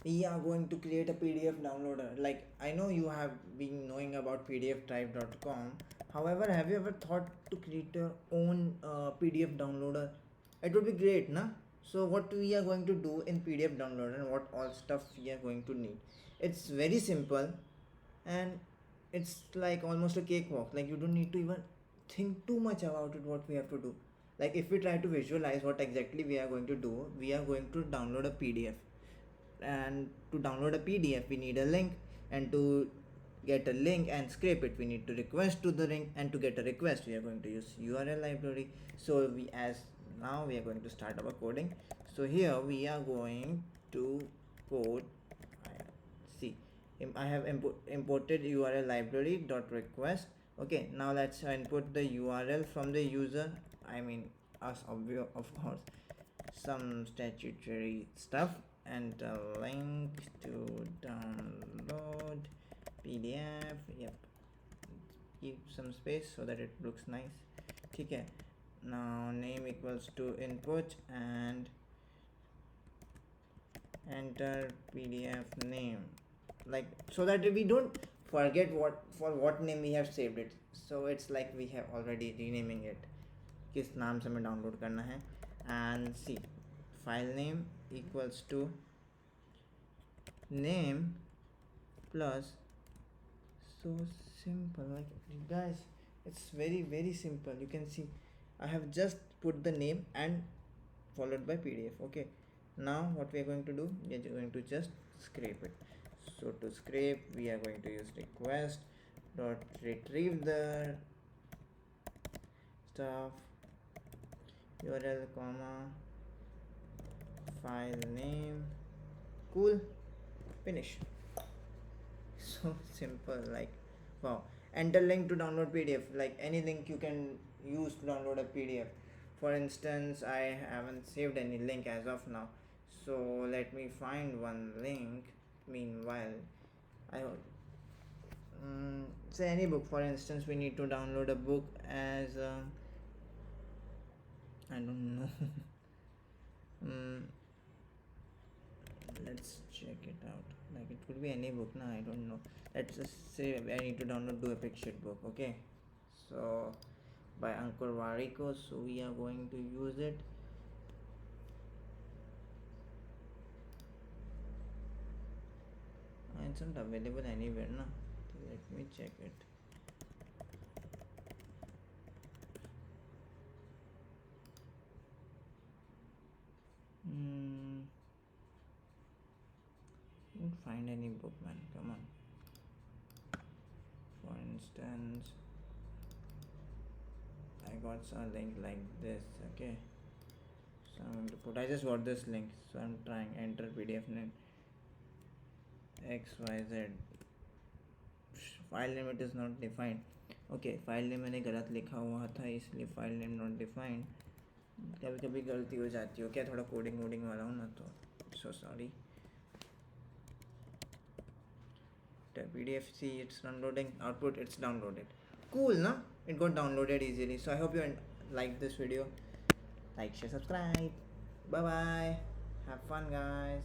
we are going to create a PDF downloader. Like, I know you have been knowing about pdftribe.com. However, have you ever thought to create your own PDF downloader? It would be great, na? So what we are going to do in PDF downloader and what all stuff we are going to need. It's very simple, and it's like almost a cakewalk. Like, you don't need to even think too much about it, what we have to do. Like, if we try to visualize what exactly we are going to do, we are going to download a PDF, and to download a PDF we need a link, and to get a link and scrape it we need to request to the link, and to get a request we are going to use URL library. So now we are going to start our coding. So here we are going to code. See, I have imported URL library dot request. Okay, now let's input the URL from the user, I mean us, of course, some statutory stuff, and a link to download PDF. Yep, keep some space so that it looks nice. Okay, now name equals to input, and enter PDF name, like, so that we don't forget what name we have saved it. So it's like we have already renaming it, किस नाम से हमें download करना है. And see, file name equals to name plus, so simple. Like, guys, it's very very simple. You can see I have just put the name and followed by PDF. Okay, now what we are going to do, we are going to just scrape it. So to scrape we are going to use request dot retrieve the stuff, URL comma file name. Cool, finish. So simple. Like, wow. Enter link to download PDF. Like, any link you can use to download a PDF. For instance, I haven't saved any link as of now, so let me find one link. Meanwhile, I say any book. For instance, we need to download a book as I don't know. Let's check it out. Like, it could be any book, na, I don't know. Let's just say I need to download Do Appreciate book. Okay, so by Ankur Warikoo, so we are going to use it. It's not available anywhere, na. Let me check it. Don't find any book, man. Come on. For instance, I got some link like this. Okay, so I'm going to put, I just got this link, so I'm trying enter PDF name XYZ. File name it is not defined. Okay, file name मैंने गलत लिखा हुआ था, इसलिए file name not defined. कभी कभी गलती हो जाती हो, क्या थोड़ा कोडिंग वोडिंग वाला हो ना, तो so sorry. PDF, see, it's downloading. Output, it's downloaded. Cool, no? It got downloaded easily. So I hope you like this video. Like, share, subscribe. Bye bye. Have fun, guys.